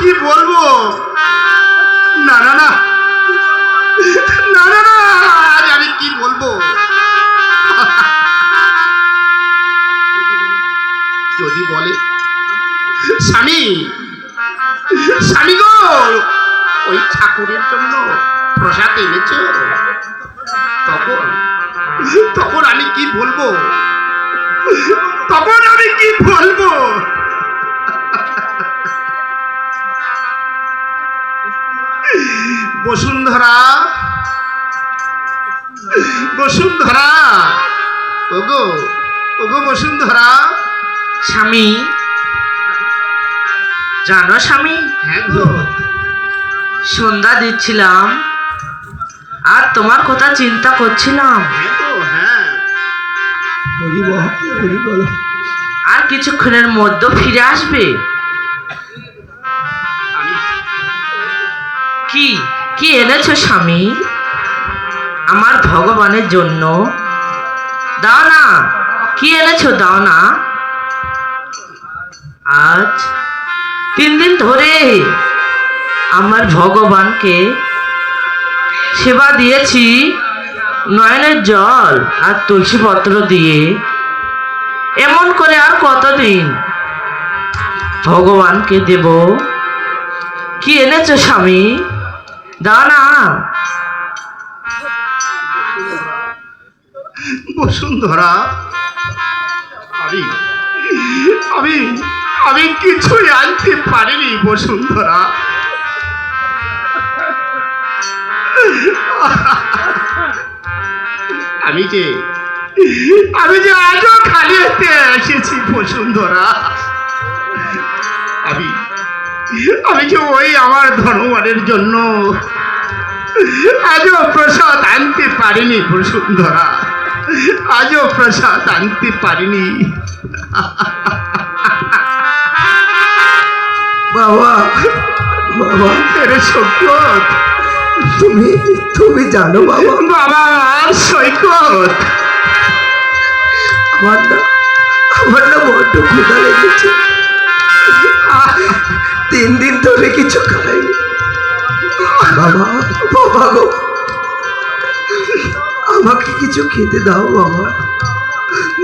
কি বলবো? না না না না না না, আজ আমি কি বলবো? যদি বলে স্বামী, স্বামী গো, ওই ঠাকুরের জন্য প্রসাদ এনেছ, তখন তখন আমি কি বলবো? তখন আমি কি বলবো? বসুন্ধরা, বসুন্ধরা, ওগো ওগো বসুন্ধরা। স্বামী, জানো স্বামী, হ্যাঁ গো, সন্ধ্যা দিচ্ছিলাম আর তোমার কথা চিন্তা করছিলাম। হ্যাঁ গো, হ্যাঁ। আর কিছুক্ষণের মধ্যে ফিরে আসবে। আমি কি কি এনেছো স্বামী আমার ভগবানের জন্য? দাও না, কি এনেছো দাও না। আজ 3 দিন ধরে আমার ভগবানকে সেবা দিয়েছি নয়নের জল আর তুলসী পত্র দিয়ে। এমন করে আর কতদিন ভগবানকে দেব? কি এনেছো স্বামী, দাও না। বসুন্ধরা, আমি আমি আমি কিছুই আনতে পারিনি বসুন্ধরা। আমি যে আজও খালি হাতে এসেছি বসুন্ধরা। আমি আমি যে ওই আমার ধনবানের জন্য আজও প্রসাদ আনতে পারিনি বসুন্ধরা, আজও প্রসাদ আনতে পারিনি। বাবা, বাবা, আরে সৈকত, তুমি তুমি জানো বাবা, বাবা সৈকত, আমার না বড্ড ক্ষুধা লেগেছে। 3 দিন ধরে কিছু খাইনি বাবা। বাবা গো, আমাকে কিছু খেতে দাও বাবা।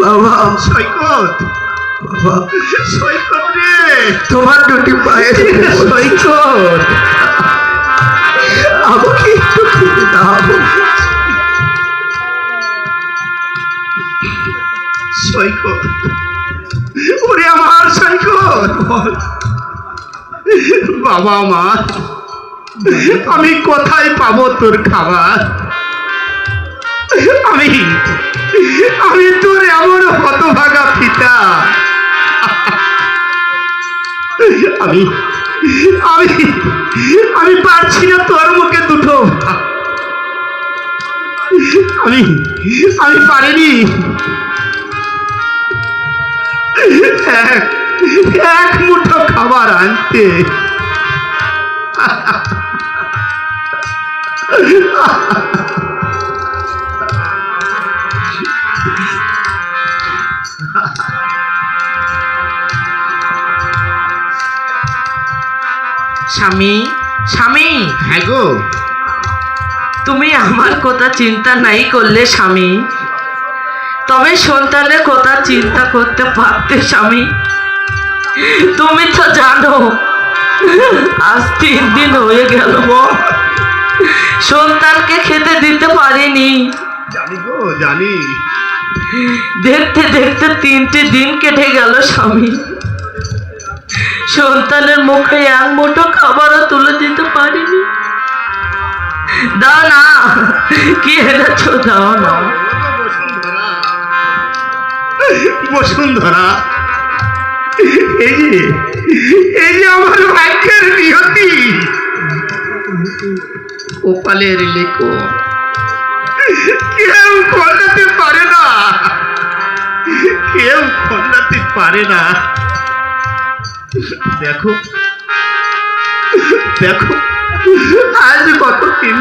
বাবা সৈকত, বাবা, সৈকত রে, তোমার দুটি পায়ে সৈকত, আমাকে একটু খেতে দাও। সৈকত, ওরে আমার সৈকত, বাবা মা, আমি কোথায় পাবো তোর খাবার? আমি আমি তোর এমন হতভাগা পিতা। আমি আমি আমি পারছি না তোর মুখে দুটো। আমি আমি পারিনি এক মুঠো খাবার আনতে। স্বামী, স্বামী, হ্যাঁ গো, তুমি আমার কথা চিন্তা নাই করলে স্বামী, তবে সন্তানের কথা চিন্তা করতে পারতে স্বামী। তুমি তো জানো আজ 3 দিন হয়ে গেল সন্তানকে খেতে দিতে পারিনি। জানি গো, জানি। দেখতে দেখতে 3টে দিন কেটে গেল স্বামী, সন্তানের মুখে এক মুঠো খাবারও তুলে দিতে পারিনি। দাও না, কি এনেছো দাও না। বসুন্ধরা, এই যে আমার ভাগ্যের নিয়তি, কপালের লেখো, কেউ খন্ডাতে পারে না, কেউ খন্ডাতে পারে না। দেখো দেখো, আজ কত দিন